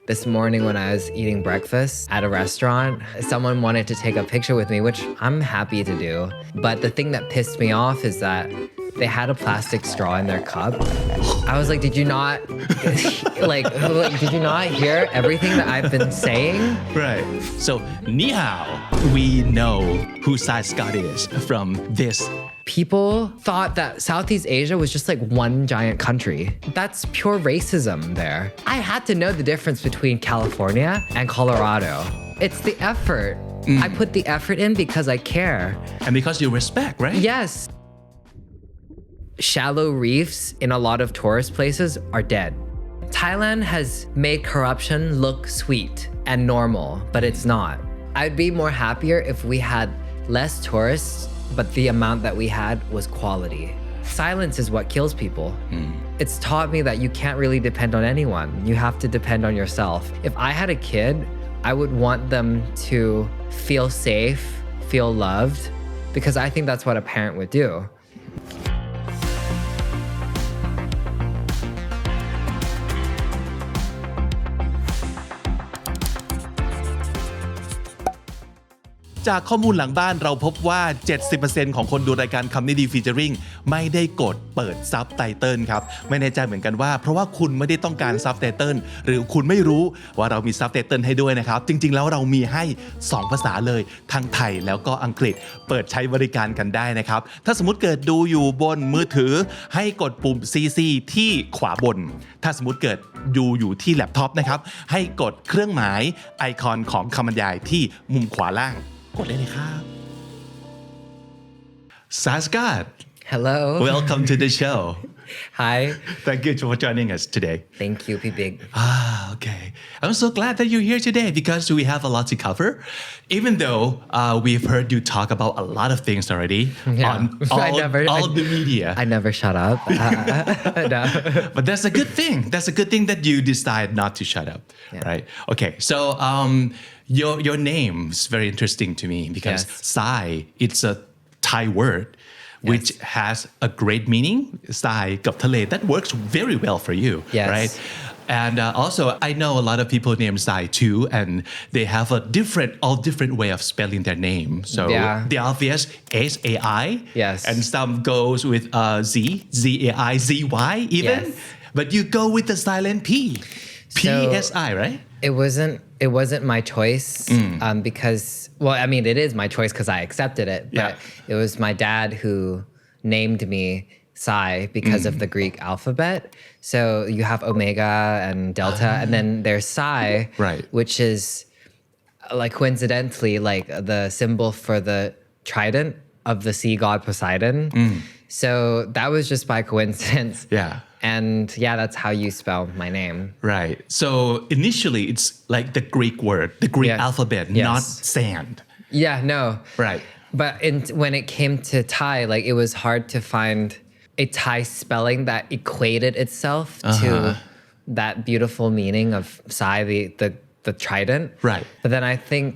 This morning when I was eating breakfast at a restaurant, someone wanted to take a picture with me, which I'm happy to do. But the thing that pissed me off is that they had a plastic straw in their cup. I was like, did you not did you not hear everything that I've been saying? Right. So, ni hao. We know who Sai Scott is from this. People thought that Southeast Asia was just like one giant country. That's pure racism there. I had to know the difference between California and Colorado. It's the effort. I put the effort in because I care. And because you respect, right? Yes. Shallow reefs in a lot of tourist places are dead. Thailand has made corruption look sweet and normal, but it's not. I'd be more happier if we had less tourists, but the amount that we had was quality. Silence is what kills people. It's taught me that you can't really depend on anyone. You have to depend on yourself. If I had a kid, I would want them to feel safe, feel loved, because I think that's what a parent would do.จากข้อมูลหลังบ้านเราพบว่า 70% ของคนดูรายการคำนี้ดีฟีเจอริงไม่ได้กดเปิดซับไตเติลครับไม่แน่ใจเหมือนกันว่าเพราะว่าคุณไม่ได้ต้องการซับไตเติลหรือคุณไม่รู้ว่าเรามีซับไตเติลให้ด้วยนะครับจริงๆแล้วเรามีให้2ภาษาเลยทั้งไทยแล้วก็อังกฤษเปิดใช้บริการกันได้นะครับถ้าสมมุติเกิดดูอยู่บนมือถือให้กดปุ่ม CC ที่ขวาบนถ้าสมมุติเกิดดูอยู่ที่แล็ปท็อปนะครับให้กดเครื่องหมายไอคอนของคำบรรยายที่มุมขวาล่างกดเลยนะครับ Sai Scott Hello. Welcome to the show. Hi. Thank you for joining us today. Thank you, P-Big. Okay. I'm so glad that you're here today because we have a lot to cover. Even though we've heard you talk about a lot of things already on all the media. I never shut up. No. But that's a good thing. That's a good thing that you decide not to shut up, right? Okay. So your name is very interesting to me because Sai, it's a Thai word.Which has a great meaning, ทรายกับทะเล that works very well for you, right? And also, I know a lot of people named Sai too, and they have a different way of spelling their name. So the obvious S-A-I, and some goes with Z-A-I, Z-Y even, but you go with the silent P, P-S-I, right? It wasn't my choice because, well, I mean, it is my choice because I accepted it, but it was my dad who named me Sai because of the Greek alphabet. So you have Omega and Delta, and then there's Sai, which is like coincidentally like the symbol for the trident of the sea god Poseidon. So that was just by coincidence. And that's how you spell my name. Right. So initially it's like the Greek word, the Greek alphabet, not sand. Yeah, no. Right. But when it came to Thai, like it was hard to find a Thai spelling that equated itself to that beautiful meaning of Sai, the trident. Right. But then I think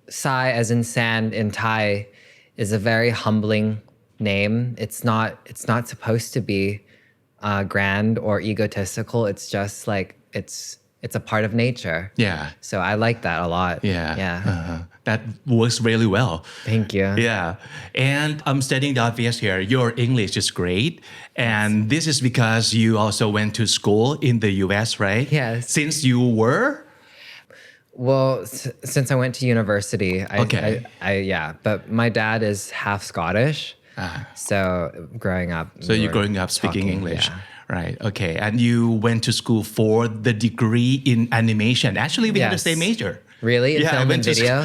Sai as in sand in Thai is a very humbling name. It's not supposed to be grand or egotistical. It's just like it's a part of nature. So I like that a lot. That works really well. Thank you. And I'm stating the obvious here. Your English is great. And this is because you also went to school in the US, right? Yes. Since you were? Well, since I went to university, but my dad is half Scottish. So growing up. So you're growing up speaking English. Right. Okay. And you went to school for the degree in animation. Actually, we had the same major. Really? In film and video?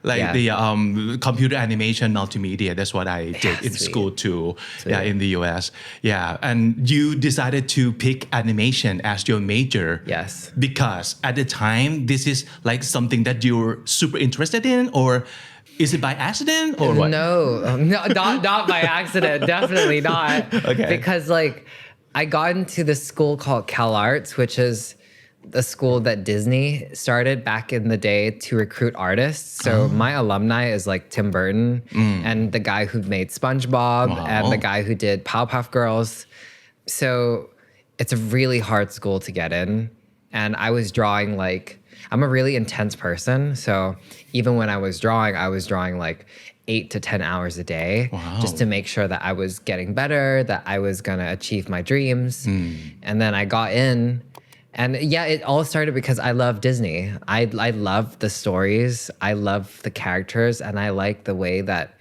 The computer animation multimedia. That's what I did in school too. In the US. And you decided to pick animation as your major. Because at the time, this is like something that you're super interested in, or is it by accident or what? No, not by accident. Definitely not. Because like I got into this school called CalArts, which is the school that Disney started back in the day to recruit artists. So my alumni is like Tim Burton and the guy who made SpongeBob and the guy who did Powerpuff Girls. So it's a really hard school to get in. and I was drawing like, I'm a really intense person. So even when I was drawing like 8 to 10 hours a day just to make sure that I was getting better, that I was going to achieve my dreams. And then I got in. And yeah, it all started because I love Disney. I love the stories. I love the characters. And I like the way that,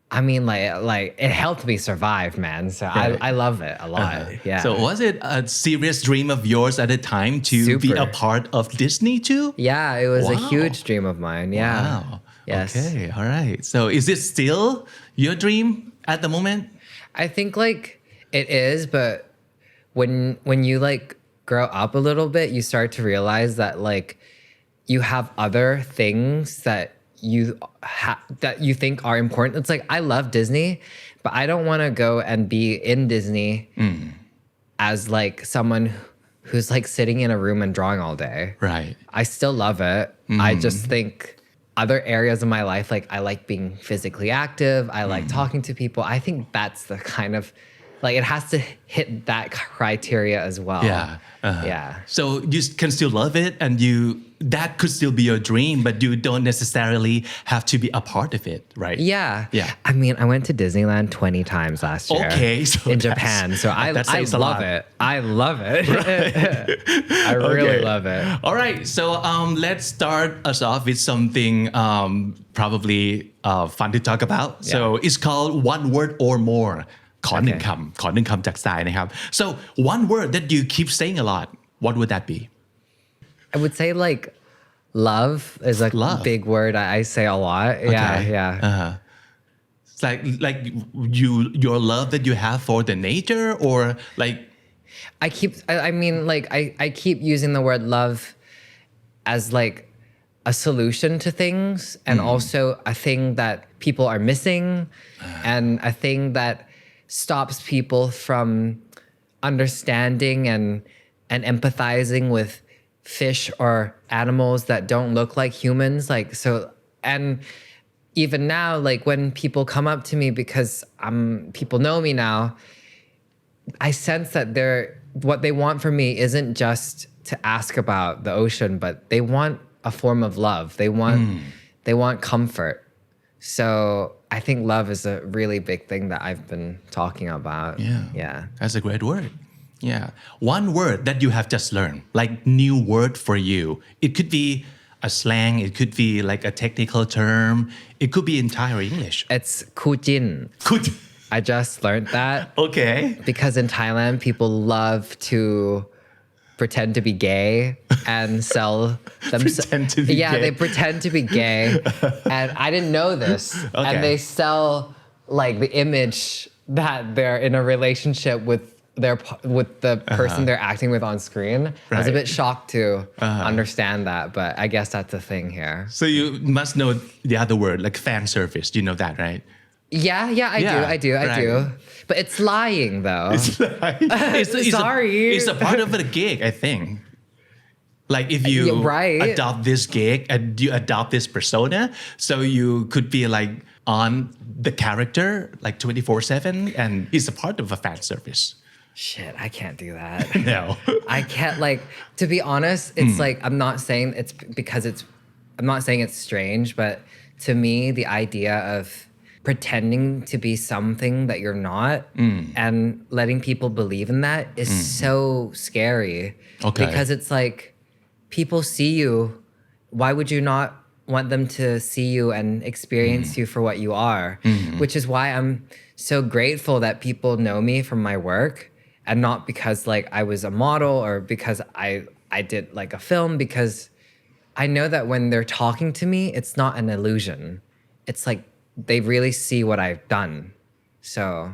I mean, like it helped me survive, man. So I love it a lot. Yeah. So was it a serious dream of yours at the time to be a part of Disney too? Yeah, it was a huge dream of mine. Yeah. Wow. Yes. Okay. All right. So is it still your dream at the moment? I think like it is, but when you like grow up a little bit, you start to realize that like you have other things that you think are important. It's like I love Disney, but I don't want to go and be in Disney as like someone who's like sitting in a room and drawing all day. Right. I still love it. I just think other areas of my life, like I like being physically active. I like talking to people. I think that's the kind of like it has to hit that criteria as well. Yeah. Yeah. So you can still love it and that could still be your dream, but you don't necessarily have to be a part of it, right? Yeah. Yeah. I mean, I went to Disneyland 20 times last year. Okay. So in Japan. So I love it. I love it. I really love it. All right. So let's start us off with something probably fun to talk about. Yeah. So it's called One Word or More. ขอหนึ่งคำจากทรายนะครับ So one word that you keep saying a lot, what would that be? I would say like love is a big word I say a lot. Okay. Yeah. It's like your love that you have for the nature or like I keep using the word love as like a solution to things and also a thing that people are missing and a thing that stops people from understanding and empathizing with fish or animals that don't look like humans. Like, so, and even now, like when people come up to me because people know me now, I sense that what they want from me isn't just to ask about the ocean, but they want a form of love. They want comfort. So I think love is a really big thing that I've been talking about. Yeah. That's a great word. Yeah. One word that you have just learned, like new word for you. It could be a slang. It could be like a technical term. It could be entire English. It's kujin. I just learned that. Okay. Because in Thailand, people love to pretend to be gay and sell themselves. They pretend to be gay. And I didn't know this. Okay. And they sell like the image that they're in a relationship with the person they're acting with on screen. Right. I was a bit shocked to understand that, but I guess that's a thing here. So you must know the other word, like fan service. You know that, right? Yeah, I do. But it's lying though. It's lying. Sorry. It's a part of the gig, I think. Like if you adopt this gig and you adopt this persona, so you could be like on the character like 24/7 and it's a part of a fan service. Shit, I can't do that. No. I can't like, to be honest, it's like, I'm not saying it's strange, but to me, the idea of pretending to be something that you're not and letting people believe in that is so scary. Okay. Because it's like, people see you. Why would you not want them to see you and experience you for what you are? Which is why I'm so grateful that people know me from my work and not because like I was a model or because I did like a film, because I know that when they're talking to me, it's not an illusion. It's like they really see what I've done. So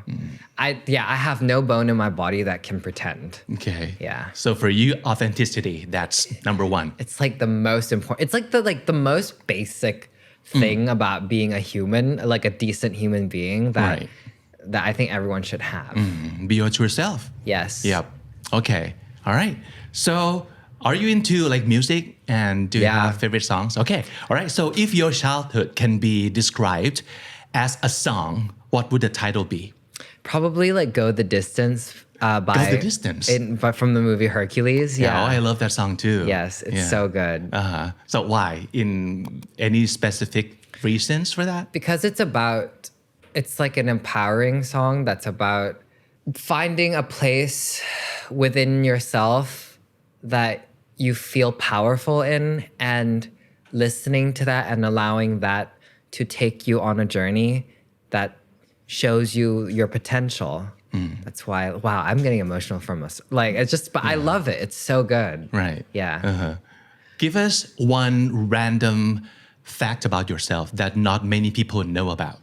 I have no bone in my body that can pretend. Okay. Yeah. So for you, authenticity, that's number one. It's like the most important. It's like the most basic thing about being a human, like a decent human being that I think everyone should have. Be your true self. Yes. Yep. Okay. All right. So are you into like music and do you have favorite songs? Okay. All right. So if your childhood can be described as a song, what would the title be? Probably like Go the Distance by Go the Distance. But from the movie Hercules. Yeah, I love that song too. Yes, it's so good. So why? In any specific reasons for that? Because it's like an empowering song that's about finding a place within yourself that you feel powerful in and listening to that and allowing that to take you on a journey that shows you your potential. That's why, wow, I'm getting emotional from us. Like, it's just, but I love it. It's so good. Right. Yeah. Give us one random fact about yourself that not many people know about.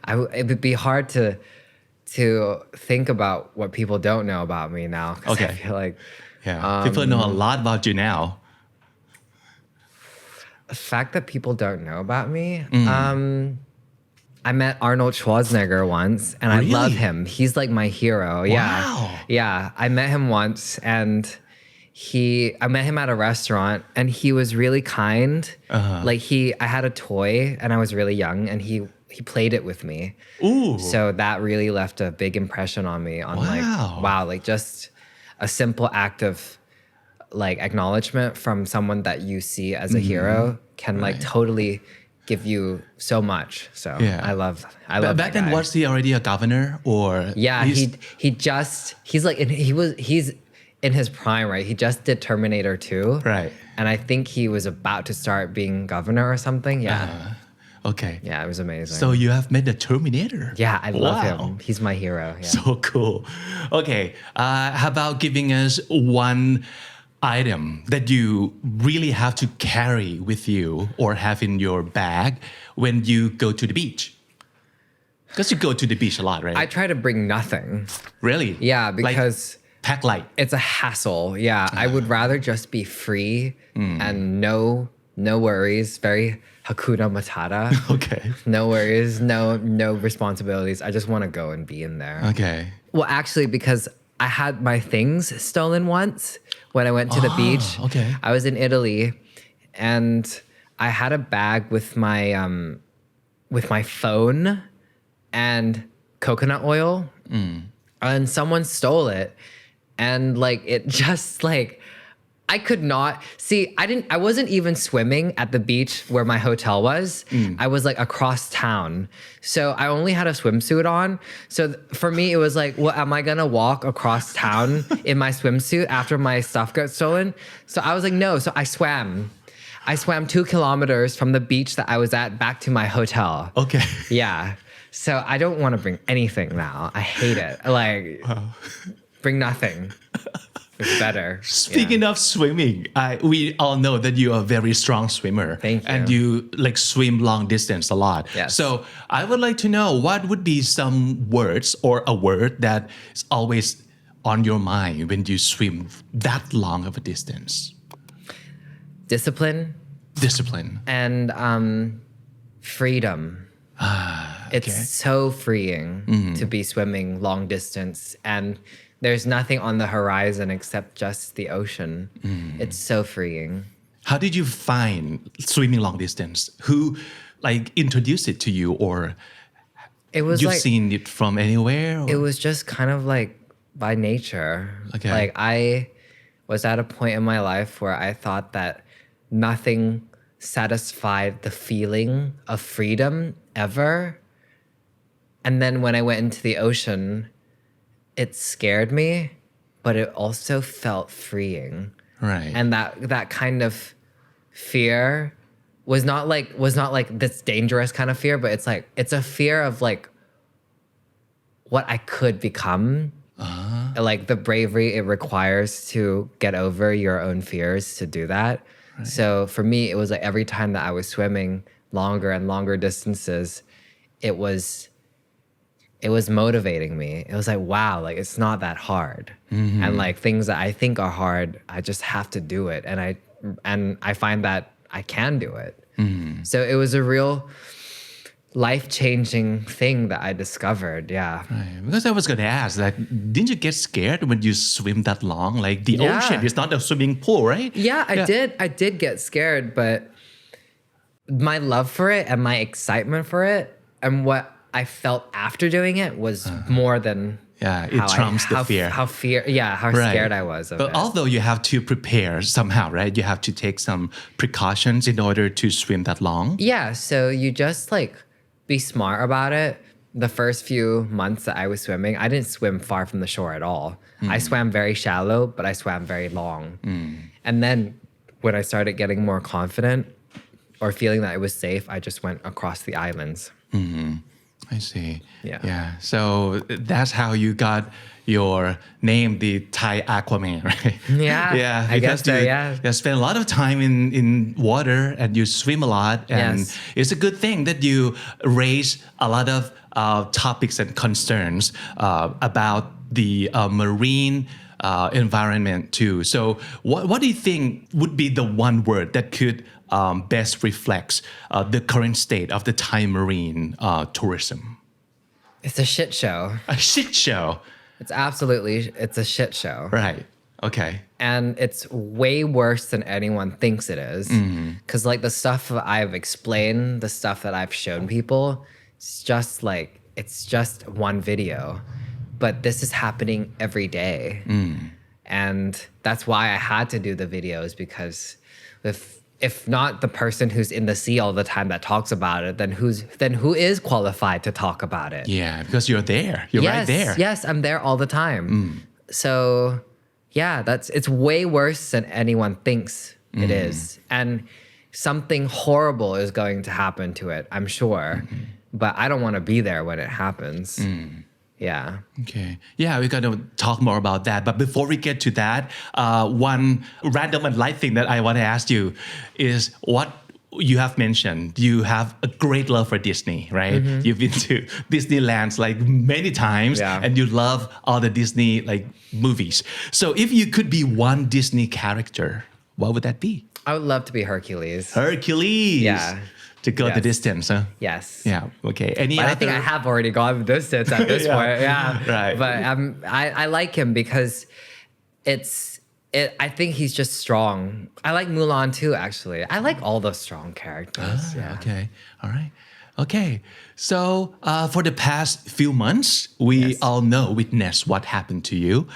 It would be hard to think about what people don't know about me now. Okay. I feel like people know a lot about you now. The fact that people don't know about me. I met Arnold Schwarzenegger once, and Really? I love him. He's like my hero. Wow. Yeah. I met him once, and I met him at a restaurant, and he was really kind. Like I had a toy, and I was really young, and he played it with me. Ooh. So that really left a big impression on me. Like just a simple act of like acknowledgement from someone that you see as a hero can like totally give you so much. So I love Back that then, guy. was he already a governor or? Yeah, he's in his prime, right? He just did Terminator 2. Right. And I think he was about to start being governor or something. Yeah. Okay. Yeah, it was amazing. So you have met the Terminator. Yeah, I love him. He's my hero. Yeah. So cool. Okay. How about giving us one item that you really have to carry with you or have in your bag when you go to the beach? Because you go to the beach a lot, right? I try to bring nothing. Really? Yeah, because pack light. It's a hassle. Yeah, I would rather just be free and no worries. Very Hakuna Matata. Okay. No worries, no responsibilities. I just want to go and be in there. Okay. Well, actually, because I had my things stolen once when I went to the beach. Okay. I was in Italy, and I had a bag with my phone and coconut oil, and someone stole it, and like it just like. I could not see. I wasn't even swimming at the beach where my hotel was. I was like across town. So I only had a swimsuit on. So for me, it was like, well, am I gonna walk across town in my swimsuit after my stuff got stolen? So I was like, no. So I swam 2 kilometers from the beach that I was at back to my hotel. Okay. Yeah. So I don't want to bring anything now. I hate it. Like, bring nothing. It's better. Speaking of swimming, we all know that you are a very strong swimmer. Thank you. And you like swim long distance a lot. Yes. So I would like to know what would be some words or a word that is always on your mind when you swim that long of a distance. Discipline. And freedom. It's so freeing to be swimming long distance, and there's nothing on the horizon except just the ocean. It's so freeing. How did you find swimming long distance? Who like introduced it to you, or It was you've like seen it from anywhere? Or? it was just kind of like by nature. Okay. Like I was at a point in my life where I thought that nothing satisfied the feeling of freedom ever. And then when I went into the ocean, it scared me, but it also felt freeing. Right. And that kind of fear was not like this dangerous kind of fear, but it's a fear of like what I could become. Like the bravery it requires to get over your own fears to do that. Right. So for me, it was like every time that I was swimming longer and longer distances, it was motivating me. It was like, wow, like it's not that hard. And like things that I think are hard, I just have to do it. And I find that I can do it. So it was a real life-changing thing that I discovered. Yeah. Right. Because I was going to ask, like, didn't you get scared when you swim that long? Like the ocean is not a swimming pool, right? Yeah, I did get scared, but my love for it and my excitement for it and what I felt after doing it was more than it trumps the fear. How scared I was of but it. although you have to prepare somehow, right? You have to take some precautions in order to swim that long. Yeah, so you just like be smart about it. The first few months that I was swimming, I didn't swim far from the shore at all. I swam very shallow, but I swam very long. And then when I started getting more confident or feeling that it was safe, I just went across the islands. I see. Yeah. So that's how you got your name, the Thai Aquaman, right? Yeah. I guess so, you spend a lot of time in water and you swim a lot. And it's a good thing that you raise a lot of topics and concerns about the marine environment too. So what do you think would be the one word that could best reflects the current state of the Thai marine tourism? It's a shit show. A shit show. It's a shit show. Right. Okay. And it's way worse than anyone thinks it is. Because like the stuff I've explained, the stuff that I've shown people, it's just one video. But this is happening every day. And that's why I had to do the videos, because if not the person who's in the sea all the time that talks about it, then who is qualified to talk about it? Yeah, because you're there. You're right there. Yes, I'm there all the time. So yeah, it's way worse than anyone thinks it is. And something horrible is going to happen to it, I'm sure. But I don't want to be there when it happens. Yeah. Okay. Yeah, we're going to talk more about that. But before we get to that, one random and light thing that I want to ask you is what you have mentioned. You have a great love for Disney, right? You've been to Disneyland like many times and you love all the Disney like movies. So if you could be one Disney character, what would that be? I would love to be Hercules. Hercules. Yeah. To go the distance, huh? Yes. Yeah. Okay. But I think I have already gone the distance at this point. Yeah. Right. But I like him because I think he's just strong. I like Mulan too, actually. I like all the strong characters. Okay. All right. Okay. So for the past few months, we all witnessed what happened to you.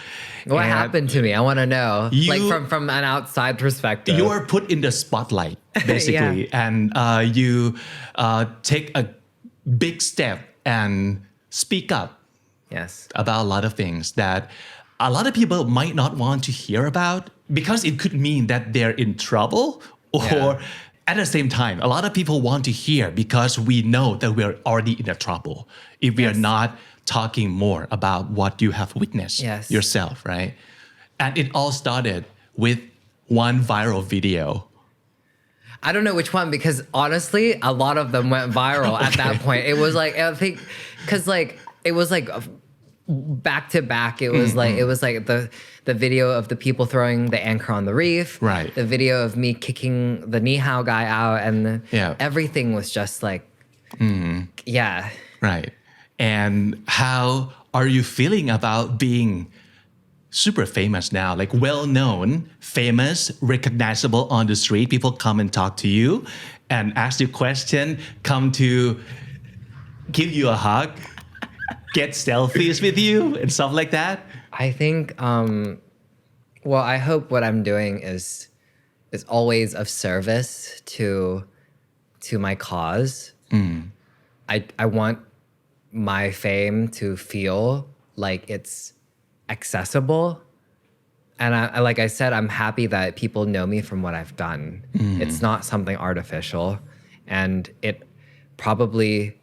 What happened to me? I want to know. Like from an outside perspective. You were put in the spotlight, basically. And you take a big step and speak up about a lot of things that a lot of people might not want to hear about, because it could mean that they're in trouble, or at the same time, a lot of people want to hear because we know that we're already in a trouble if we are not talking more about what you have witnessed yourself, right? And it all started with one viral video. I don't know which one, because honestly, a lot of them went viral at that point. It was like, I think, because like, it was like back to back. It was like the video of the people throwing the anchor on the reef. Right. The video of me kicking the Ni Hao guy out, and everything was just like, Right. And how are you feeling about being super famous now, like well-known, famous, recognizable on the street? People come and talk to you and ask you question, come to give you a hug, get selfies with you and stuff like that? I think, I hope what I'm doing is always of service to my cause. I want my fame to feel like it's accessible. And like I said, I'm happy that people know me from what I've done. It's not something artificial. And it probably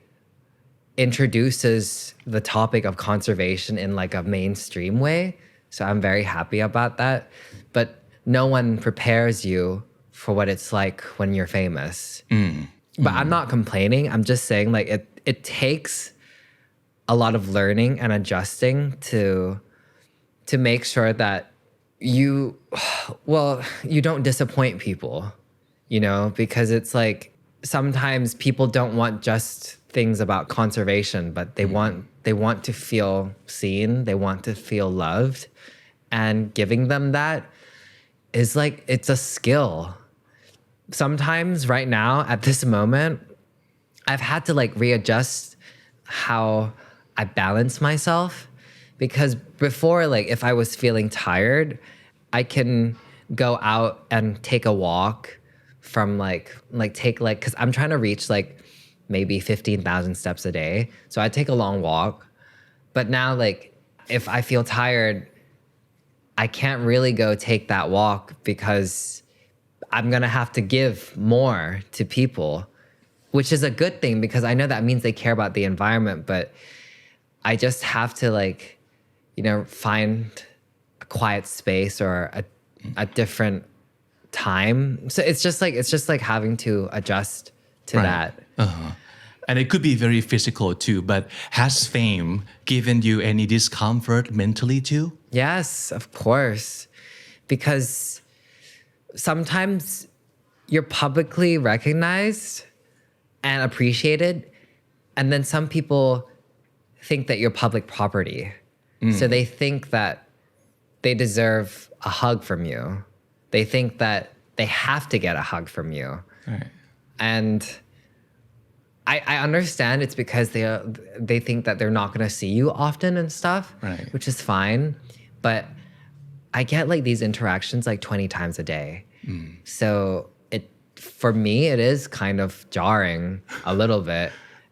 introduces the topic of conservation in like a mainstream way. So I'm very happy about that. But no one prepares you for what it's like when you're famous. But I'm not complaining. I'm just saying like it takes a lot of learning and adjusting to make sure that you don't disappoint people, because it's like sometimes people don't want just things about conservation, but they want to feel seen, they want to feel loved, and giving them that is like, it's a skill. Sometimes right now at this moment, I've had to like readjust how I balance myself. Because before, like, if I was feeling tired, I can go out and take a walk from because I'm trying to reach like maybe 15,000 steps a day. So I take a long walk. But now, like, if I feel tired, I can't really go take that walk because I'm going to have to give more to people, which is a good thing because I know that means they care about the environment, but I just have to like, find a quiet space or a different time. So it's just like having to adjust to that. And it could be very physical too, but has fame given you any discomfort mentally too? Yes, of course. Because sometimes you're publicly recognized and appreciated, and then some people think that you're public property. So they think that they deserve a hug from you. They think that they have to get a hug from you. Right. And I understand it's because they think that they're not going to see you often and stuff, right. which is fine. But I get like these interactions like 20 times a day. So for me, it is kind of jarring a little bit.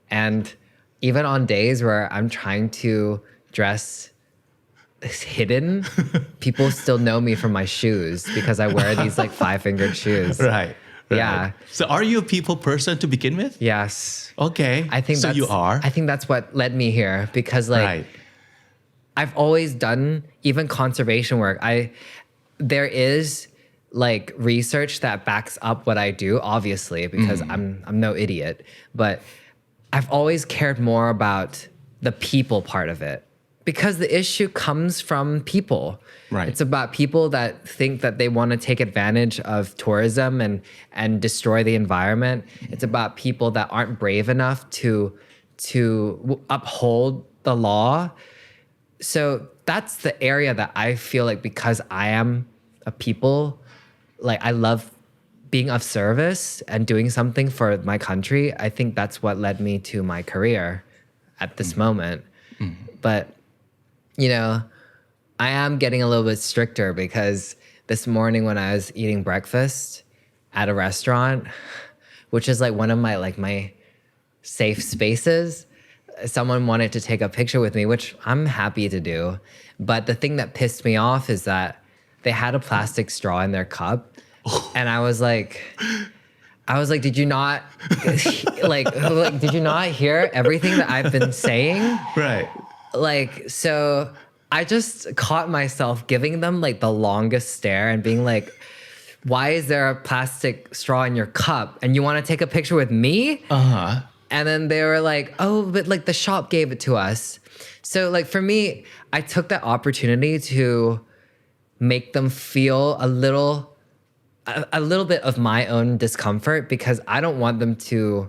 And even on days where I'm trying to dress hidden, people still know me from my shoes because I wear these like 5-fingered shoes. Right. Yeah. So are you a people person to begin with? Yes. Okay. I think so you are? I think that's what led me here because like right. I've always done even conservation work. There is like research that backs up what I do, obviously, because I'm no idiot. But I've always cared more about the people part of it. Because the issue comes from people. Right. It's about people that think that they want to take advantage of tourism and destroy the environment. It's about people that aren't brave enough to uphold the law. So that's the area that I feel like because I am a people, like I love being of service and doing something for my country. I think that's what led me to my career at this moment. But I am getting a little bit stricter because this morning when I was eating breakfast at a restaurant, which is like one of my safe spaces, someone wanted to take a picture with me, which I'm happy to do. But the thing that pissed me off is that they had a plastic straw in their cup. And I was like, did you not did you not hear everything that I've been saying? Right. So I just caught myself giving them like the longest stare and being like, why is there a plastic straw in your cup? And you want to take a picture with me? Uh-huh. And then they were like, oh, but like the shop gave it to us. So like for me, I took that opportunity to make them feel a little bit of my own discomfort because I don't want them to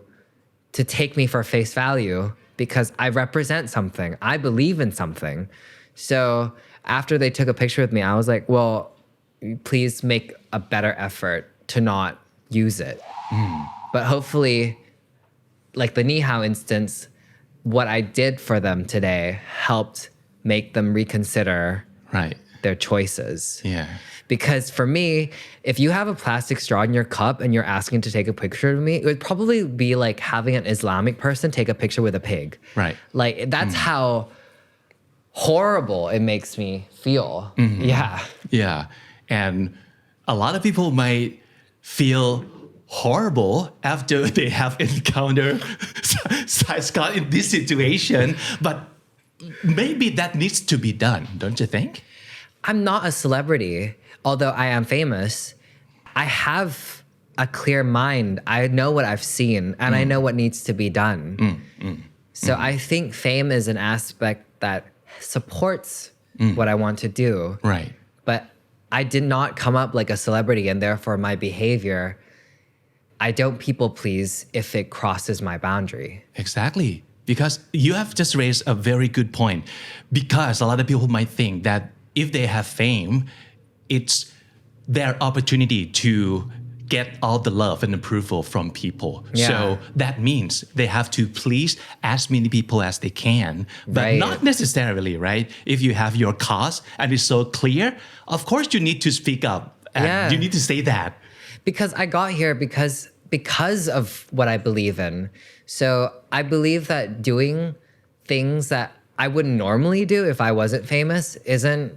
take me for face value. Because I represent something. I believe in something. So after they took a picture with me, I was like, well, please make a better effort to not use it. But hopefully, like the Ni Hao instance, what I did for them today helped make them reconsider their choices. Yeah. Because for me, if you have a plastic straw in your cup and you're asking to take a picture of me, it would probably be like having an Islamic person take a picture with a pig. Right. Like that's how horrible it makes me feel. Yeah. Yeah. And a lot of people might feel horrible after they have encountered Scott in this situation, but maybe that needs to be done, don't you think? I'm not a celebrity. Although I am famous, I have a clear mind. I know what I've seen and I know what needs to be done. So I think fame is an aspect that supports what I want to do. Right. But I did not come up like a celebrity and therefore my behavior, I don't people please if it crosses my boundary. Exactly. Because you have just raised a very good point. Because a lot of people might think that if they have fame, it's their opportunity to get all the love and approval from people. Yeah. So that means they have to please as many people as they can, but Right. not necessarily, right? If you have your cause and it's so clear, of course you need to speak up and Yeah. you need to say that. Because I got here because of what I believe in. So I believe that doing things that I wouldn't normally do if I wasn't famous isn't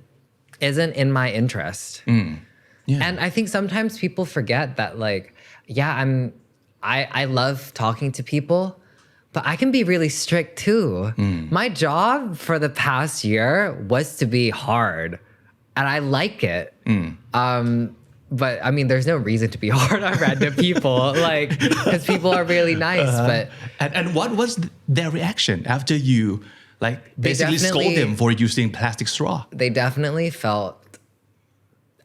in my interest. Yeah. And I think sometimes people forget that like, yeah, I love talking to people, but I can be really strict too. My job for the past year was to be hard, and I like it. But I mean, there's no reason to be hard on random people, like, because people are really nice. But And what was their reaction after you, like, basically scold them for using plastic straw? they definitely felt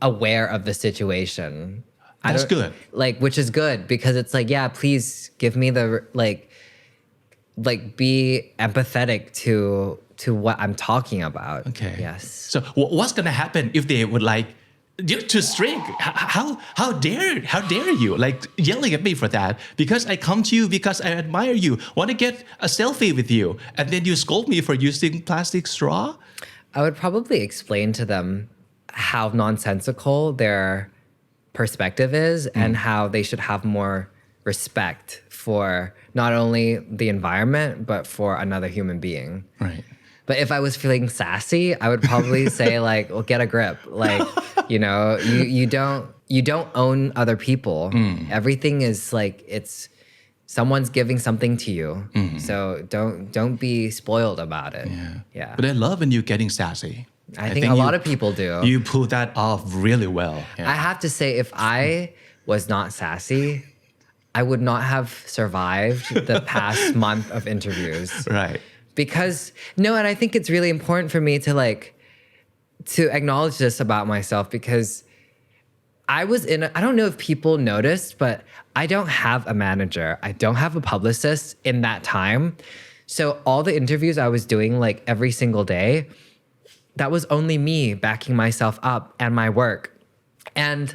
aware of the situation. That's good. Like, which is good because it's like, yeah, please give me the like be empathetic to what I'm talking about. Okay. Yes. So what's gonna happen if they would like, you're too strict? How dare you like yelling at me for that? Because I come to you because I admire you, want to get a selfie with you, and then you scold me for using plastic straw? I would probably explain to them how nonsensical their perspective is and how they should have more respect for not only the environment, but for another human being. Right. But if I was feeling sassy, I would probably say like, well, get a grip. Like, you know, you don't own other people. Everything is like, it's someone's giving something to you. So don't be spoiled about it. Yeah. But I love when you're getting sassy. I think a lot of people do. You pull that off really well. I have to say, if I was not sassy, I would not have survived the past month of interviews. Right. Because, no, and I think it's really important for me to acknowledge this about myself because I don't know if people noticed, but I don't have a manager. I don't have a publicist in that time. So all the interviews I was doing like every single day, that was only me backing myself up and my work. And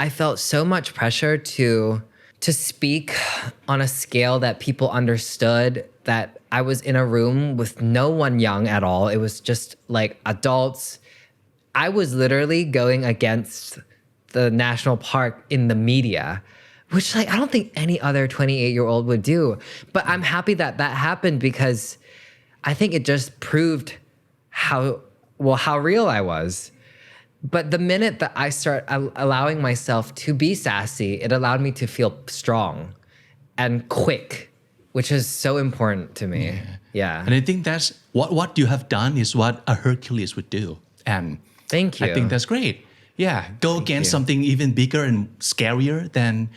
I felt so much pressure to speak on a scale that people understood, that I was in a room with no one young at all. It was just like adults. I was literally going against the national park in the media, which like I don't think any other 28-year-old would do. But I'm happy that happened because I think it just proved how real I was. But the minute that I start allowing myself to be sassy, it allowed me to feel strong and quick, which is so important to me. Yeah. And I think that's what you have done is what a Hercules would do. And thank you. I think that's great. Yeah. Go against something even bigger and scarier than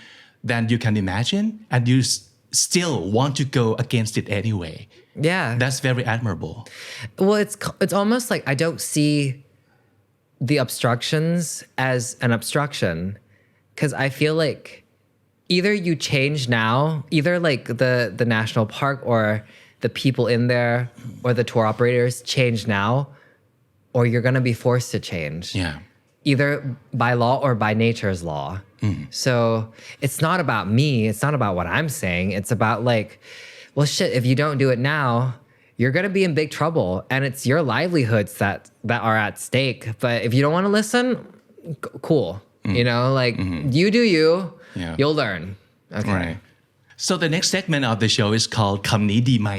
you can imagine. And you still want to go against it anyway. Yeah. That's very admirable. Well, it's almost like I don't see the obstructions as an obstruction because I feel like either you change now, either like the national park or the people in there or the tour operators change now, or you're going to be forced to change. Yeah. Either by law or by nature's law. So it's not about me. It's not about what I'm saying. It's about like, well, shit, if you don't do it now, you're going to be in big trouble. And it's your livelihoods that are at stake. But if you don't want to listen, cool. You know, like you do you, you'll learn. Okay. Right. So the next segment of the show is called คำนี้ดีไหม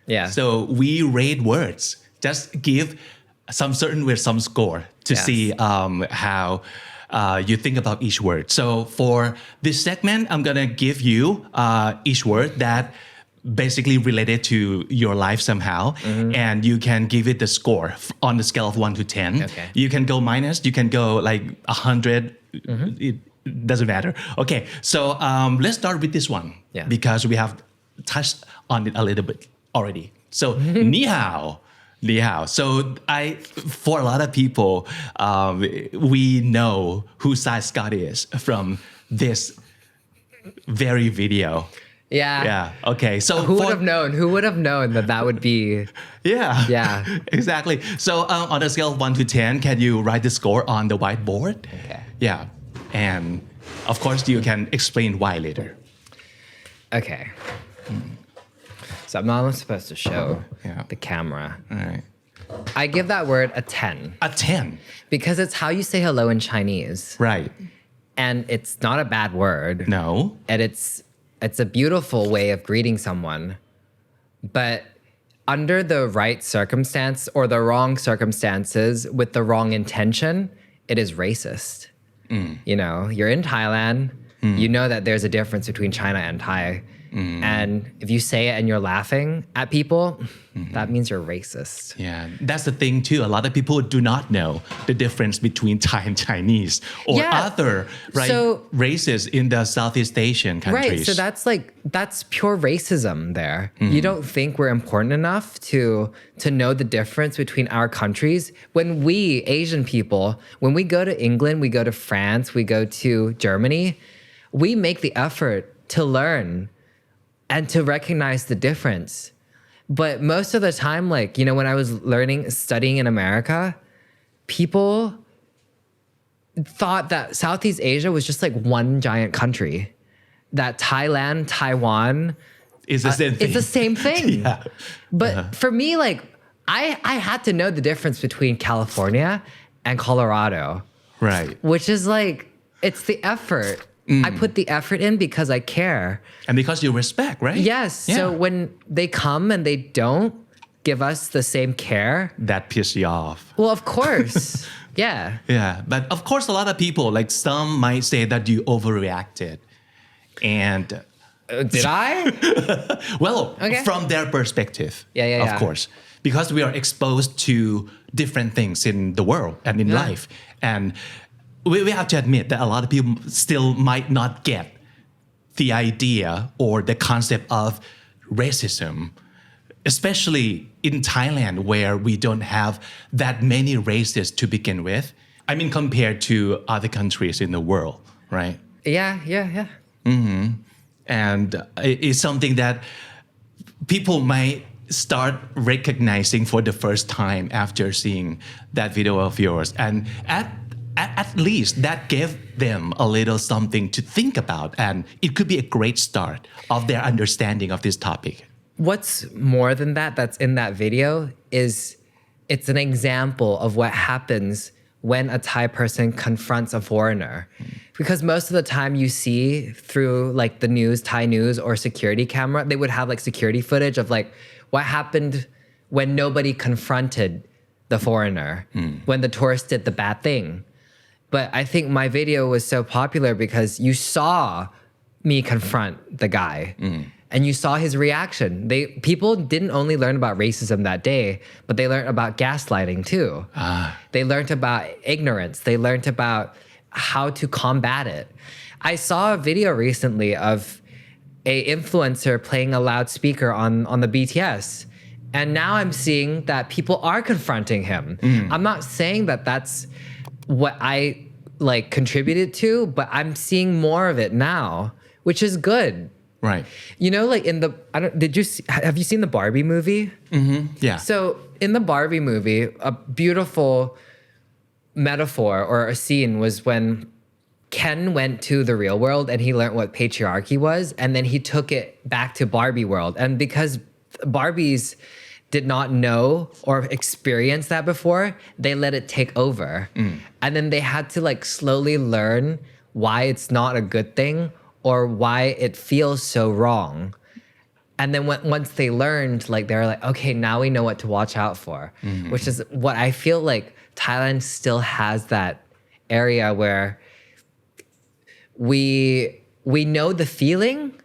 Yeah. So we rate words. Just give some certain with some score to see how you think about each word. So for this segment, I'm going to give you each word that basically related to your life somehow, and you can give it the score on the scale of 1 to 10. Okay. You can go minus, you can go like 100. It doesn't matter. Okay, so let's start with this one because we have touched on it a little bit already. So 你好. So for a lot of people, we know who Sai Scott is from this very video. Yeah. Okay. So Who would have known that would be? Yeah. Exactly. So on a scale of 1 to 10, can you write the score on the whiteboard? Okay. Yeah. And of course you can explain why later. Okay. So I'm not supposed to show Yeah. the camera. All right. I give that word a 10 A 10. because it's how you say hello in Chinese. Right. And it's not a bad word. No. And it's a beautiful way of greeting someone. But under the right circumstance or the wrong circumstances with the wrong intention, it is racist. You know, you're in Thailand, you know that there's a difference between China and Thai. And if you say it and you're laughing at people, that means you're racist. Yeah, that's the thing too. A lot of people do not know the difference between Thai and Chinese or other races in the Southeast Asian countries. Right, so that's pure racism there. You don't think we're important enough to know the difference between our countries. When we, Asian people, when we go to England, we go to France, we go to Germany, we make the effort to learn and to recognize the difference. But most of the time, like, you know, when I was studying in America, people thought that Southeast Asia was just like one giant country. That Thailand, Taiwan It's the same thing. It's the same thing. Yeah. But for me, like, I had to know the difference between California and Colorado. Right. Which is like, it's the effort. I put the effort in because I care. And because you respect, right? Yes. Yeah. So when they come and they don't give us the same care. That pisses you off. Well, of course. Yeah. Yeah. But of course, a lot of people, like some might say that you overreacted. And did I? well, from their perspective. Yeah. Of course. Because we are exposed to different things in the world and in life. And we have to admit that a lot of people still might not get the idea or the concept of racism, especially in Thailand, where we don't have that many races to begin with. I mean, compared to other countries in the world, right? Yeah. Mm-hmm. And it's something that people might start recognizing for the first time after seeing that video of yours. And at least that gave them a little something to think about. And it could be a great start of their understanding of this topic. What's more than that that's in that video is it's an example of what happens when a Thai person confronts a foreigner. Because most of the time you see through like the news, Thai news or security camera, they would have like security footage of like what happened when nobody confronted the foreigner, when the tourist did the bad thing. But I think my video was so popular because you saw me confront the guy and you saw his reaction. People didn't only learn about racism that day, but they learned about gaslighting too. They learned about ignorance. They learned about how to combat it. I saw a video recently of a influencer playing a loudspeaker on the BTS. And now I'm seeing that people are confronting him. I'm not saying that that's what I like contributed to, but I'm seeing more of it now, which is good. Right. You know, like have you seen the Barbie movie? Yeah. So in the Barbie movie, a beautiful metaphor or a scene was when Ken went to the real world and he learned what patriarchy was, and then he took it back to Barbie world. And because Barbies did not know or experience that before, they let it take over. And then they had to like slowly learn why it's not a good thing or why it feels so wrong. And then once they learned, like they're like, okay, now we know what to watch out for, which is what I feel like Thailand still has that area where we know the feeling,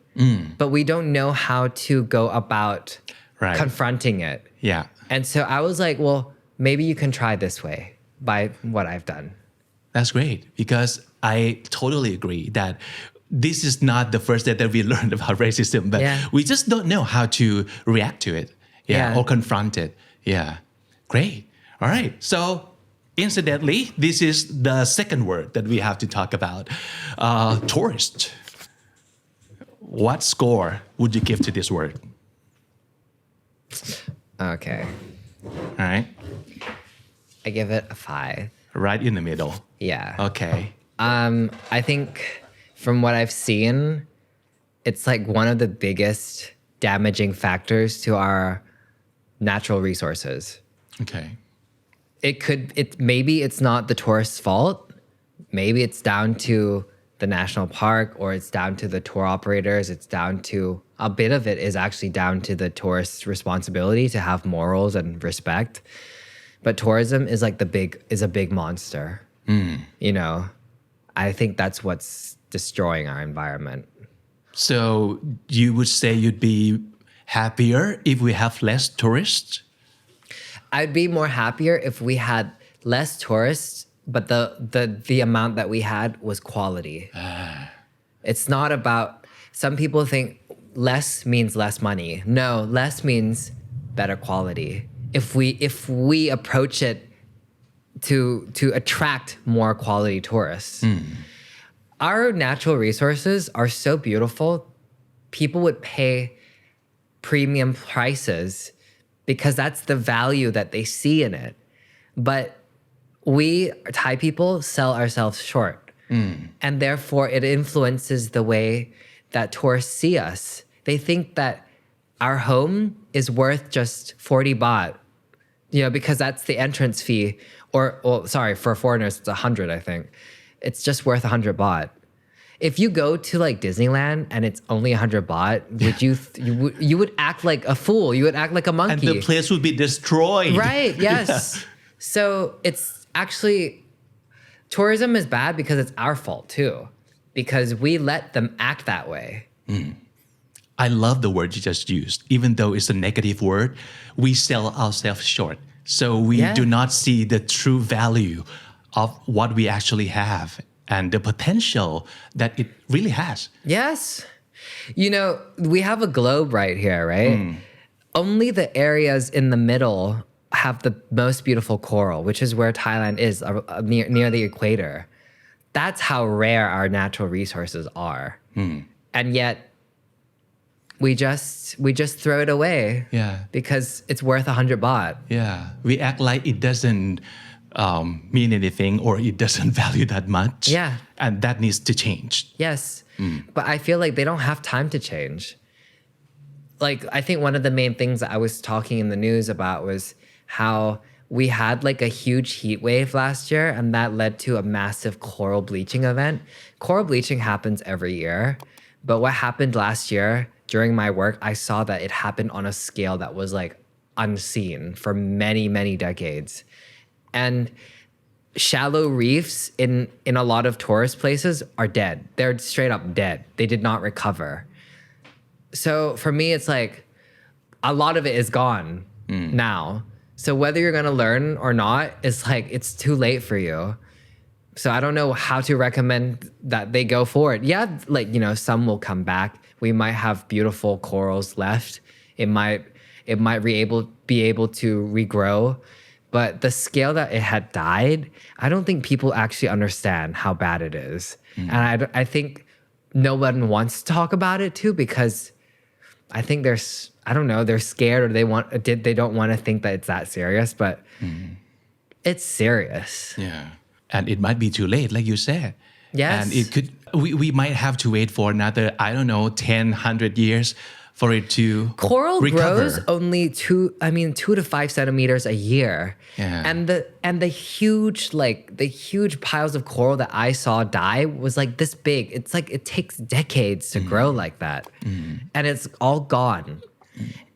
but we don't know how to go about confronting it. Yeah. And so I was like, well, maybe you can try this way by what I've done. That's great, because I totally agree that this is not the first day that we learned about racism, but we just don't know how to react to it, or confront it. Yeah, great. All right. So incidentally, this is the second word that we have to talk about. Tourist. What score would you give to this word? Okay. All right. I give it a 5. Right in the middle. Yeah. Okay. I think from what I've seen, it's like one of the biggest damaging factors to our natural resources. Okay. Maybe it's not the tourist's fault. Maybe it's down to the national park, or it's down to the tour operators. It's down to a bit of it is actually down to the tourist's responsibility to have morals and respect. But tourism is like a big monster. You know, I think that's what's destroying our environment. So you would say you'd be happier if we have less tourists? I'd be more happier if we had less tourists, but the amount that we had was quality. It's not about, some people think less means less money. No, less means better quality. If we approach it to attract more quality tourists. Our natural resources are so beautiful. People would pay premium prices because that's the value that they see in it. But we, Thai people, sell ourselves short. And therefore, it influences the way that tourists see us. They think that our home is worth just 40 baht, you know, because that's the entrance fee. Sorry, for foreigners, it's 100, I think. It's just worth 100 baht. If you go to like Disneyland and it's only 100 baht, you would act like a fool. You would act like a monkey. And the place would be destroyed. Right, yes. So it's actually, tourism is bad because it's our fault too. Because we let them act that way. I love the word you just used. Even though it's a negative word, we sell ourselves short. So we do not see the true value of what we actually have and the potential that it really has. Yes. You know, we have a globe right here, right? Only the areas in the middle have the most beautiful coral, which is where Thailand is, near the equator. That's how rare our natural resources are. And yet, we just throw it away. Yeah. Because it's worth 100 baht. Yeah. We act like it doesn't mean anything or it doesn't value that much. Yeah. And that needs to change. Yes. But I feel like they don't have time to change. Like, I think one of the main things that I was talking in the news about was how we had like a huge heat wave last year, and that led to a massive coral bleaching event. Coral bleaching happens every year. But what happened last year, during my work, I saw that it happened on a scale that was like unseen for many, many decades. And shallow reefs in a lot of tourist places are dead. They're straight up dead. They did not recover. So for me, it's like a lot of it is gone now. So whether you're going to learn or not, it's like it's too late for you. So I don't know how to recommend that they go forward. Yeah, like, you know, some will come back. We might have beautiful corals left. It might be able to regrow. But the scale that it had died, I don't think people actually understand how bad it is. And I think no one wants to talk about it too, because I think they're scared, or they don't want to think that it's that serious, but it's serious. Yeah. And it might be too late, like you said. Yes. And it could, we might have to wait for another, I don't know, 10, 100 years for it to Coral recover. grows only 2 to 5 centimeters a year. Yeah. And the huge piles of coral that I saw die was like this big. It's like it takes decades to grow like that. And it's all gone.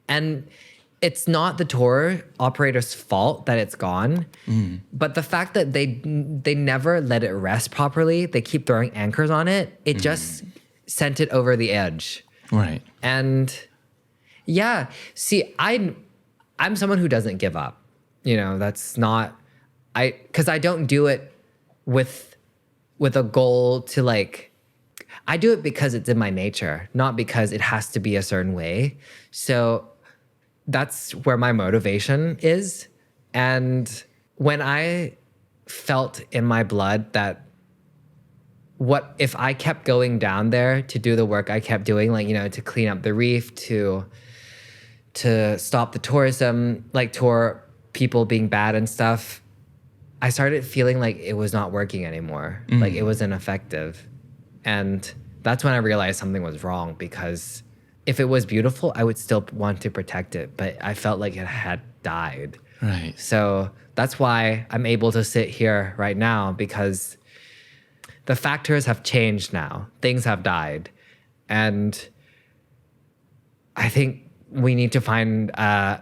And it's not the tour operator's fault that it's gone, but the fact that they never let it rest properly, they keep throwing anchors on it, it just sent it over the edge. Right. And yeah, see, I'm someone who doesn't give up. You know, that's not, because I don't do it with a goal to like, I do it because it's in my nature, not because it has to be a certain way. So that's where my motivation is. And when I felt in my blood that what if I kept going down there to do the work I kept doing, like, you know, to clean up the reef, to stop the tourism, like tour people being bad and stuff, I started feeling like it was not working anymore. Like it was ineffective. And that's when I realized something was wrong because if it was beautiful, I would still want to protect it, but I felt like it had died. Right. So that's why I'm able to sit here right now because the factors have changed now. Things have died. And I think we need to find, I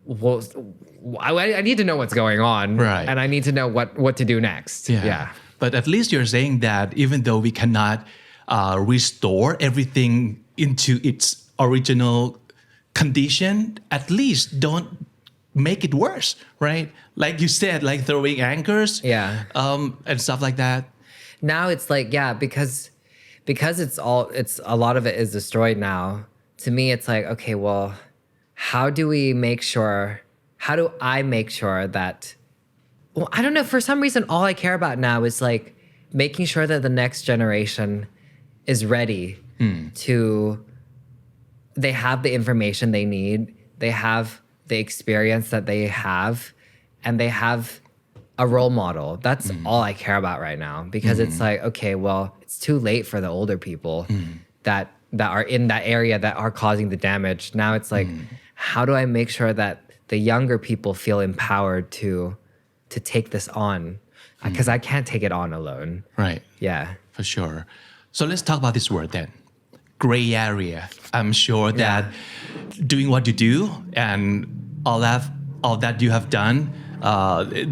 need to know what's going on. Right. And I need to know what to do next. Yeah. But at least you're saying that even though we cannot restore everything into its original condition, at least don't make it worse, right? Like you said, like throwing anchors, and stuff like that. Now it's like, because it's a lot of it is destroyed now. To me, it's like, okay, well, how do I make sure that, well, I don't know, for some reason, all I care about now is like making sure that the next generation is ready to, they have the information they need, they have the experience that they have, and they have a role model. That's all I care about right now because it's like, okay, well, it's too late for the older people that are in that area that are causing the damage. Now it's like, how do I make sure that the younger people feel empowered to take this on? Because I can't take it on alone. Right. Yeah. For sure. So let's talk about this word then. Gray area. I'm sure that doing what you do and all that you have done,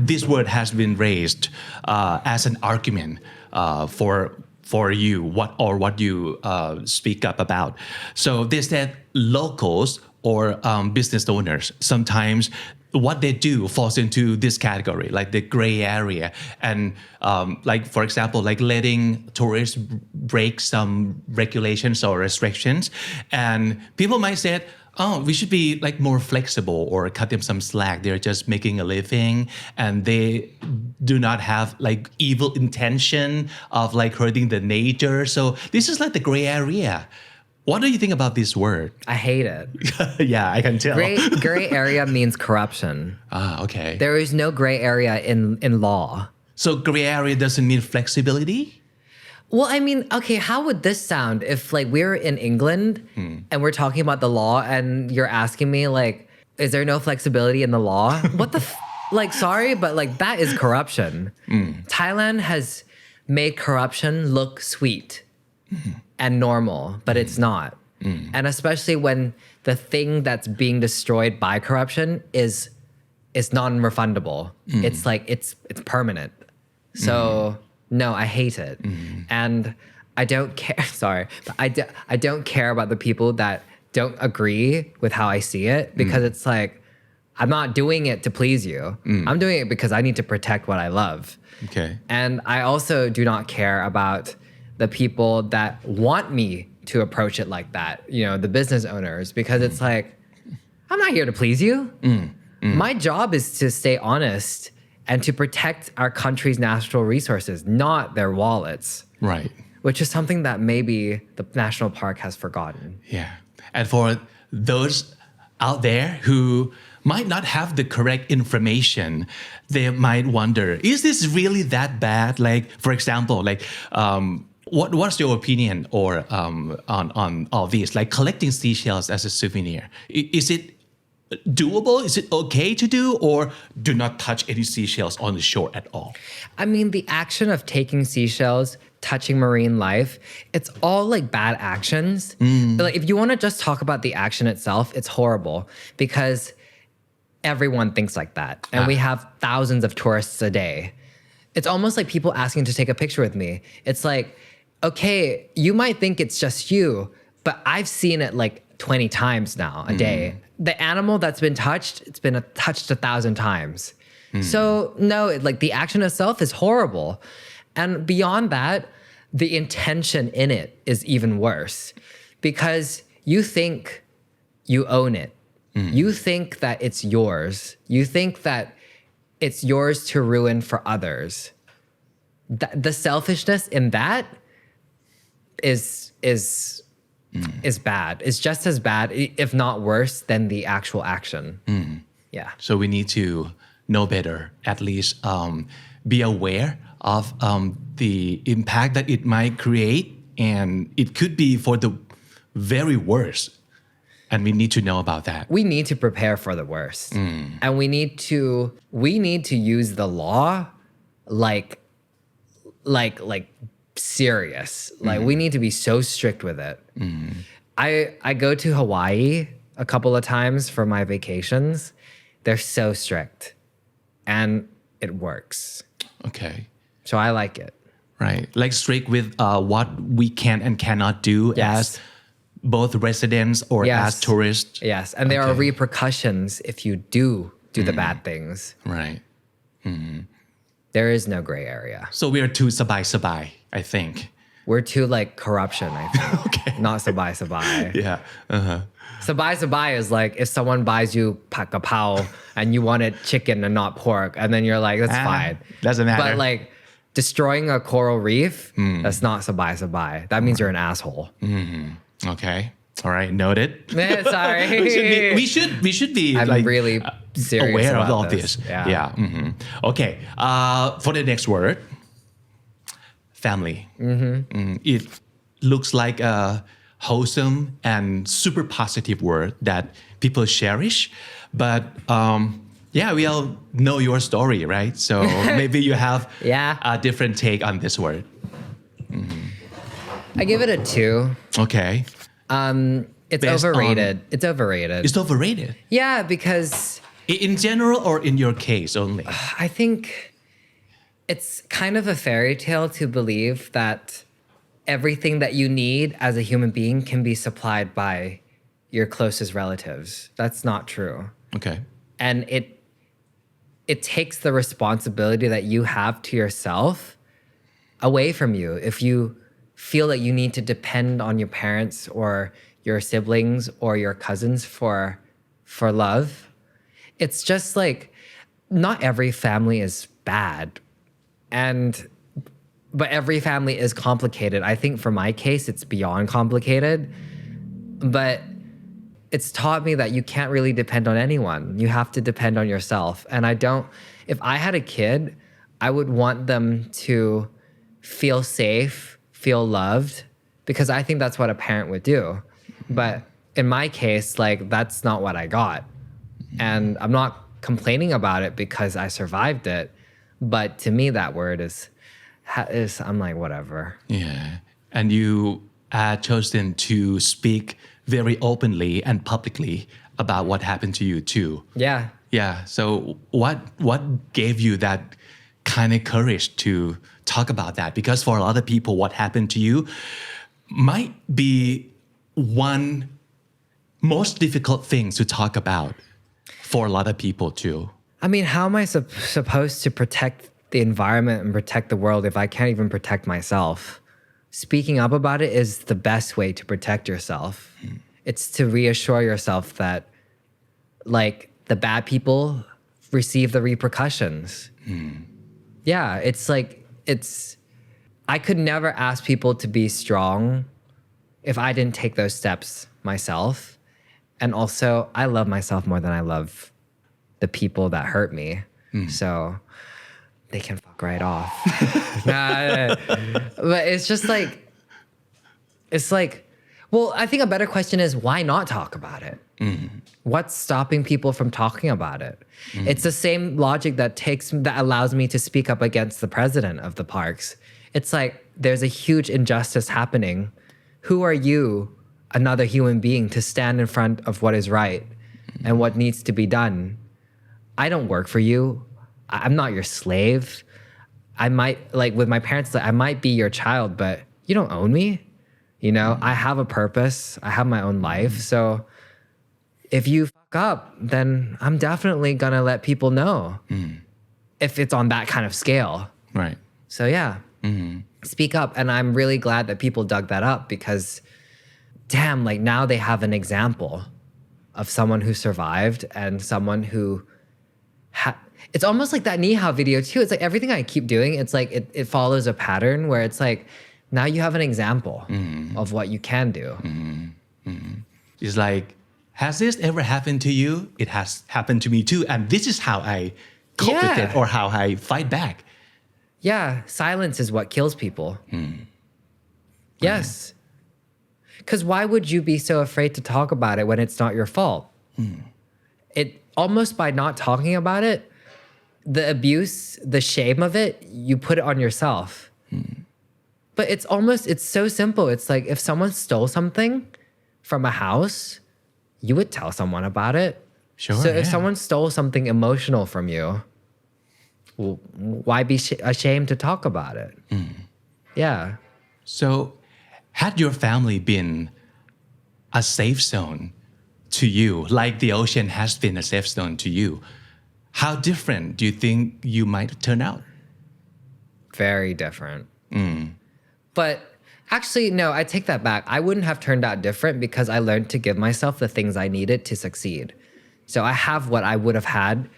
this word has been raised as an argument for you, what you speak up about. So they said locals or business owners, sometimes what they do falls into this category, like the gray area. And like, for example, like letting tourists break some regulations or restrictions. And people might say, oh, we should be like more flexible or cut them some slack. They're just making a living and they do not have like evil intention of like hurting the nature. So this is like the gray area. What do you think about this word? I hate it. Yeah, I can tell. Gray area means corruption. Okay. There is no gray area in law. So gray area doesn't mean flexibility? Well, I mean, okay, how would this sound if like we're in England and we're talking about the law and you're asking me like, is there no flexibility in the law? What the like, sorry, but like that is corruption. Thailand has made corruption look sweet and normal, but it's not. And especially when the thing that's being destroyed by corruption is non-refundable. It's like, it's permanent. So no, I hate it. And I don't care, sorry, but I don't care about the people that don't agree with how I see it because it's like, I'm not doing it to please you. I'm doing it because I need to protect what I love. Okay. And I also do not care about the people that want me to approach it like that, you know, the business owners, because it's like, I'm not here to please you. My job is to stay honest and to protect our country's natural resources, not their wallets. Right. Which is something that maybe the national park has forgotten. Yeah. And for those out there who might not have the correct information, they might wonder, is this really that bad? Like, for example, like, what's your opinion or on all these, like collecting seashells as a souvenir? Is it doable? Is it okay to do, or do not touch any seashells on the shore at all? I mean, the action of taking seashells, touching marine life, it's all like bad actions. But like, if you want to just talk about the action itself, it's horrible because everyone thinks like that. And we have thousands of tourists a day. It's almost like people asking to take a picture with me. It's like, okay, you might think it's just you, but I've seen it like 20 times now a day. The animal that's been touched, it's been touched 1,000 times. So no, like the action itself is horrible. And beyond that, the intention in it is even worse because you think you own it. You think that it's yours. You think that it's yours to ruin for others. The selfishness in that is bad. It's just as bad, if not worse, than the actual action. Yeah. So we need to know better, at least be aware of the impact that it might create and it could be for the very worst and we need to know about that we need to prepare for the worst and we need to use the law like serious like we need to be so strict with it I go to Hawaii a couple of times for my vacations they're so strict and it works okay so I like it right like strict with what we can and cannot do as both residents or as tourists yes and there are repercussions if you do the bad things right there is no gray area so we are too สบาย I think we're too like corruption I think not สบาย yeah Sabai is like if someone buys you pak kapao and you wanted chicken and not pork and then you're like that's fine doesn't matter but like destroying a coral reef that's not sabai that means you're an asshole okay all right noted sorry we should be I'm like really serious aware about of all this okay for the next word family it looks like a wholesome and super positive word that people cherish but we all know your story right so maybe you have a different take on this word I give it a 2 okay it's Based overrated it's overrated yeah because in general or in your case only I think it's kind of a fairy tale to believe that everything that you need as a human being can be supplied by your closest relatives. That's not true. Okay. And it takes the responsibility that you have to yourself away from you. If you feel that you need to depend on your parents or your siblings or your cousins for love, it's just like not every family is bad. But every family is complicated. I think for my case, it's beyond complicated. But it's taught me that you can't really depend on anyone. You have to depend on yourself. And if I had a kid, I would want them to feel safe, feel loved, because I think that's what a parent would do. But in my case, like that's not what I got. And I'm not complaining about it because I survived it. But to me, that word is I'm like, whatever. Yeah. And you chosen to speak very openly and publicly about what happened to you too. Yeah. Yeah. So what gave you that kind of courage to talk about that? Because for a lot of people, what happened to you might be one most difficult thing to talk about for a lot of people too. I mean, how am I supposed to protect the environment and protect the world if I can't even protect myself? Speaking up about it is the best way to protect yourself. It's to reassure yourself that like the bad people receive the repercussions. Yeah, it's like I could never ask people to be strong if I didn't take those steps myself. And also, I love myself more than I love the people that hurt me. So they can fuck right off. But it's just like, well, I think a better question is why not talk about it? What's stopping people from talking about it? It's the same logic that allows me to speak up against the president of the parks. It's like, there's a huge injustice happening. Who are you, another human being, to stand in front of what is right and what needs to be done? I don't work for you. I'm not your slave. I might, like with my parents, I might be your child, but you don't own me. You know, I have a purpose. I have my own life. So if you fuck up, then I'm definitely gonna let people know if it's on that kind of scale. Right. So yeah, speak up. And I'm really glad that people dug that up because damn, like now they have an example of someone who survived and someone who it's almost like that Nihao video too. It's like everything I keep doing, it's like it follows a pattern where it's like now you have an example of what you can do. It's like, has this ever happened to you? It has happened to me too. And this is how I cope with it or how I fight back. Yeah, silence is what kills people. Yes. Because why would you be so afraid to talk about it when it's not your fault? It almost by not talking about it, the abuse, the shame of it, you put it on yourself. But it's so simple. It's like if someone stole something from a house, you would tell someone about it. Sure. So if someone stole something emotional from you, why be ashamed to talk about it? Yeah. So, had your family been a safe zone to you, like the ocean has been a safe zone to you, how different do you think you might turn out? Very different. But actually, no, I take that back. I wouldn't have turned out different because I learned to give myself the things I needed to succeed. So I have what I would have had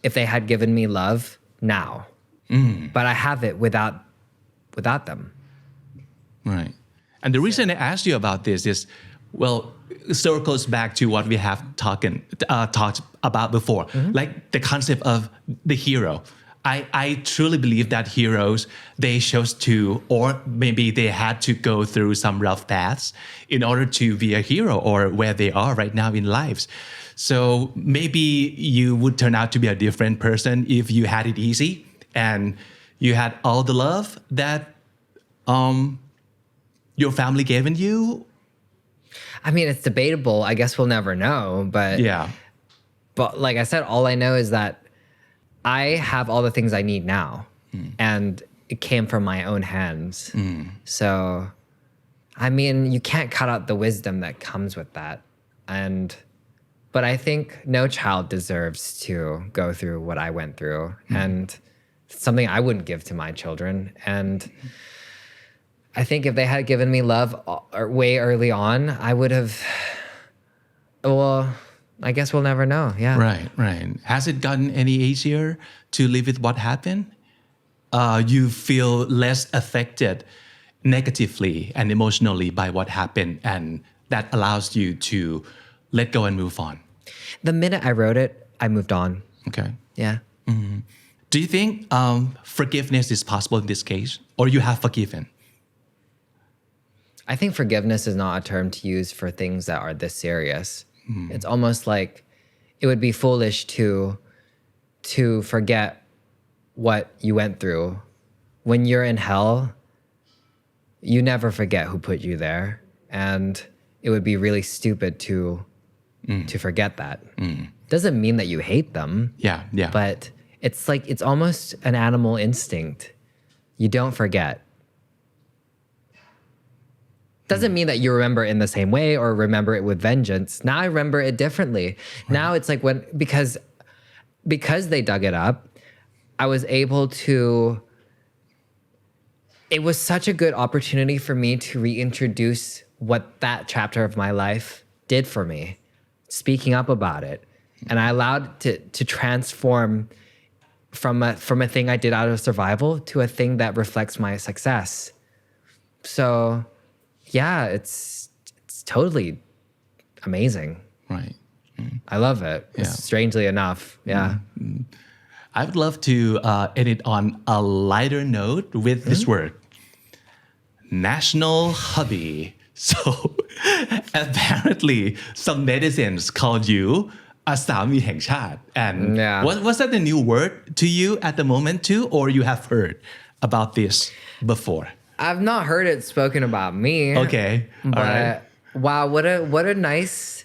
if they had given me love now. But I have it without them. Right. And the reason I asked you about this is, well, it circles back to what we have talked about before, like the concept of the hero. I truly believe that heroes, they chose to, or maybe they had to go through some rough paths in order to be a hero or where they are right now in lives. So maybe you would turn out to be a different person if you had it easy and you had all the love that your family given you. I mean, it's debatable. I guess we'll never know. But yeah. But like I said, all I know is that I have all the things I need now. And it came from my own hands. So, I mean, you can't cut out the wisdom that comes with that. But I think no child deserves to go through what I went through. And it's something I wouldn't give to my children. And I think if they had given me love way early on, I would have, well, I guess we'll never know. Yeah. Right. Has it gotten any easier to live with what happened? You feel less affected negatively and emotionally by what happened, and that allows you to let go and move on. The minute I wrote it, I moved on. Okay. Yeah. Do you think forgiveness is possible in this case, or you have forgiven? I think forgiveness is not a term to use for things that are this serious. It's almost like it would be foolish to forget what you went through. When you're in hell, you never forget who put you there. And it would be really stupid to forget that. Doesn't mean that you hate them. Yeah. But it's like, it's almost an animal instinct. You don't forget. Doesn't mean that you remember it in the same way or remember it with vengeance. Now I remember it differently. Right. Now it's like because they dug it up, I was able to, it was such a good opportunity for me to reintroduce what that chapter of my life did for me, speaking up about it. And I allowed to transform from a thing I did out of survival to a thing that reflects my success. So yeah, it's totally amazing. Right. I love it. Yeah. Strangely enough. Yeah. I would love to end it on a lighter note with this word. National Hubby. So apparently some netizens called you a สามีแห่งชาติ and was that a new word to you at the moment too, or you have heard about this before? I've not heard it spoken about me. Okay. All right. Wow, what a nice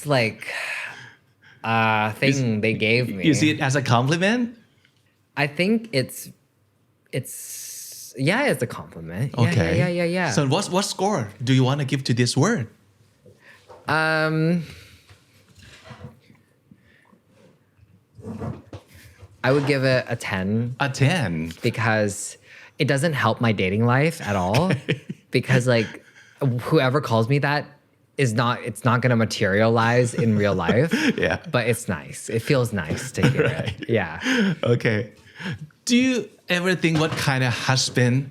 like thing they gave me. You see it as a compliment? I think it's a compliment. Okay. Yeah. So what score do you want to give to this word? I would give it a 10. A 10. Because it doesn't help my dating life at all. Because like whoever calls me that it's not going to materialize in real life. Yeah. But it's nice. It feels nice to hear right. it. Yeah. Okay. Do you ever think what kind of husband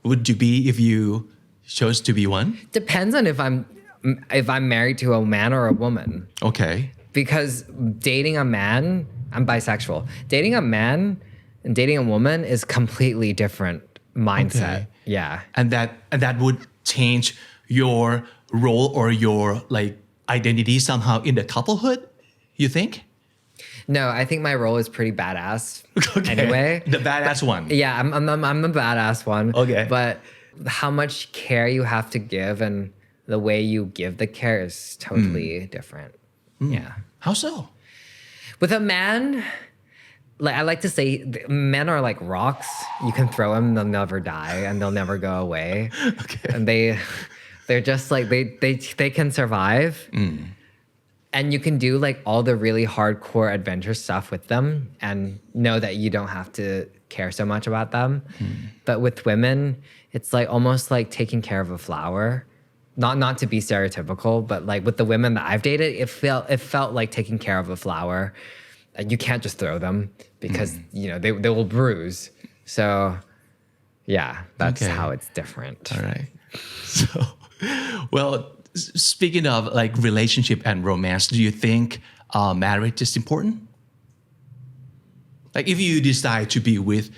would you be if you chose to be one? Depends on if I'm married to a man or a woman. Okay. Because dating a man, I'm bisexual. Dating a man and dating a woman is completely different mindset. Okay. Yeah. and that would change your role or your like identity somehow in the couplehood, you think? No, I think my role is pretty badass. Okay. Anyway. The badass one. Yeah, I'm the badass one. Okay. But how much care you have to give and the way you give the care is totally different. Yeah. How so? With a man, like I like to say, men are like rocks. You can throw them, they'll never die, and they'll never go away. Okay. And they're just like they can survive. And you can do like all the really hardcore adventure stuff with them and know that you don't have to care so much about them. But with women, it's like almost like taking care of a flower. Not to be stereotypical, but like with the women that I've dated, it felt like taking care of a flower. You can't just throw them because they will bruise. So yeah, that's how it's different. All right. So, well, speaking of like relationship and romance, do you think marriage is important? Like if you decide to be with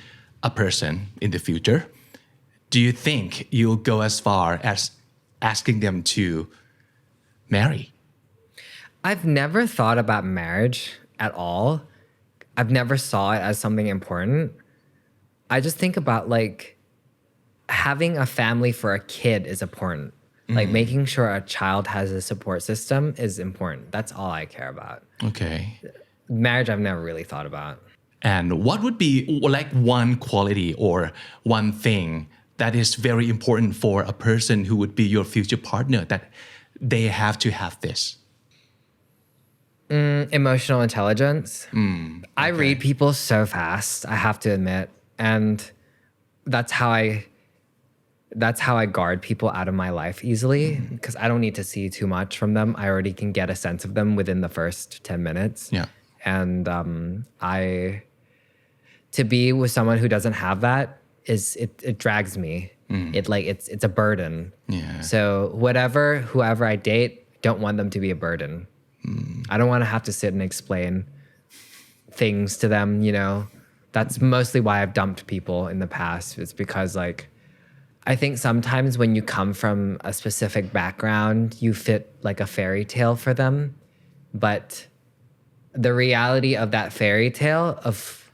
a person in the future, do you think you'll go as far as asking them to marry? I've never thought about marriage at all. I've never saw it as something important. I just think about like having a family for a kid is important. Like making sure a child has a support system is important. That's all I care about. Okay. Marriage, I've never really thought about. And what would be like one quality or one thing that is very important for a person who would be your future partner that they have to have this? Emotional intelligence. I read people so fast, I have to admit. And that's how I guard people out of my life easily because I don't need to see too much from them. I already can get a sense of them within the first 10 minutes. Yeah. And to be with someone who doesn't have that it drags me. It's a burden. Yeah. So whoever I date, don't want them to be a burden. I don't want to have to sit and explain things to them, That's mostly why I've dumped people in the past. It's because like I think sometimes when you come from a specific background, you fit like a fairy tale for them. But the reality of that fairy tale of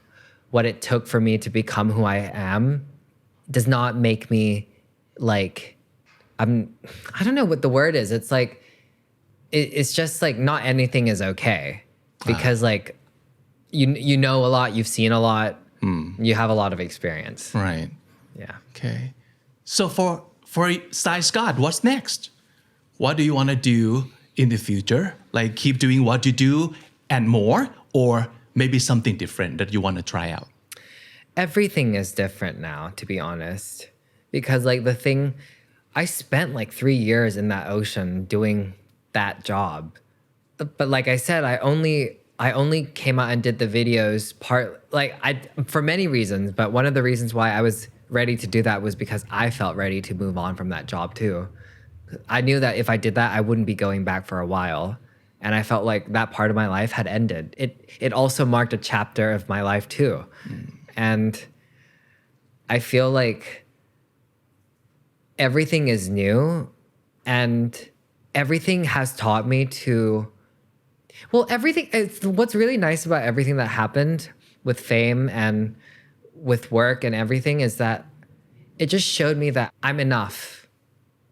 what it took for me to become who I am does not make me like, I don't know what the word is. It's like, it's just like not anything is okay because like, you know a lot, you've seen a lot, you have a lot of experience. Right. Yeah. Okay. So for Sai Scott, what's next? What do you want to do in the future? Like keep doing what you do and more, or maybe something different that you want to try out? Everything is different now, to be honest. Because like I spent like 3 years in that ocean doing that job. But like I said, I only came out and did the videos for many reasons, but one of the reasons why I was ready to do that was because I felt ready to move on from that job too. I knew that if I did that, I wouldn't be going back for a while. And I felt like that part of my life had ended. It also marked a chapter of my life too. And I feel like everything is new and everything has taught me what's really nice about everything that happened with fame and with work and everything is that it just showed me that I'm enough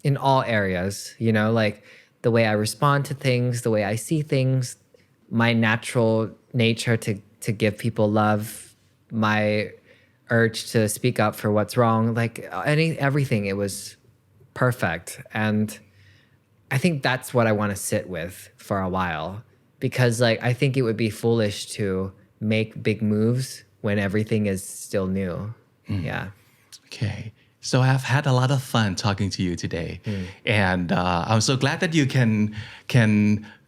in all areas, like the way I respond to things, the way I see things, my natural nature to give people love, my urge to speak up for what's wrong, like everything, it was perfect. And I think that's what I want to sit with for a while because like I think it would be foolish to make big moves when everything is still new. Yeah. Okay. So I've had a lot of fun talking to you today. And I'm so glad that you can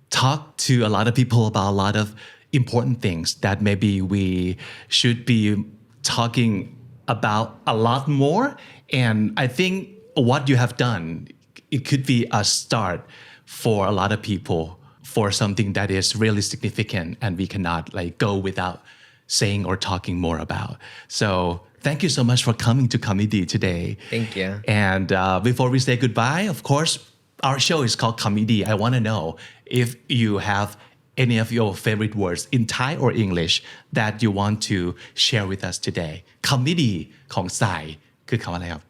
talk to a lot of people about a lot of important things that maybe we should be talking about a lot more. And I think what you have done, it could be a start for a lot of people for something that is really significant and we cannot like go without saying or talking more about. So Thank you so much for coming to Comedy today. Thank you. And before we say goodbye, of course, our show is called Comedy. I want to know if you have any of your favorite words in Thai or English that you want to share with us today. Comedy ของสายคือคำว่าอะไรครับ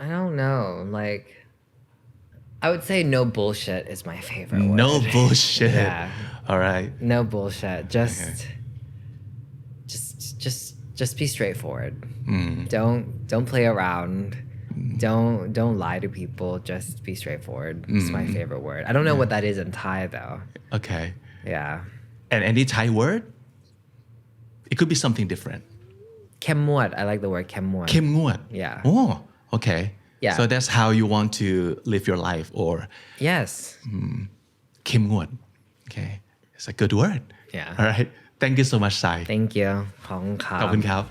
I don't know. Like, I would say no bullshit is my favorite word. No bullshit. Yeah. All right. No bullshit. Just be straightforward. Don't play around. Don't lie to people. Just be straightforward. It's my favorite word. I don't know what that is in Thai though. Okay. Yeah. And any Thai word? It could be something different. เข้มงวด I like the word เข้มงวด เข้มงวด Yeah. Oh, okay. Yeah. So that's how you want to live your life or Yes. เข้มงวด Okay. It's a good word. Yeah. All right. Thank you so much, Sai. Thank you ขอบคุณครับ ขอบคุณครับ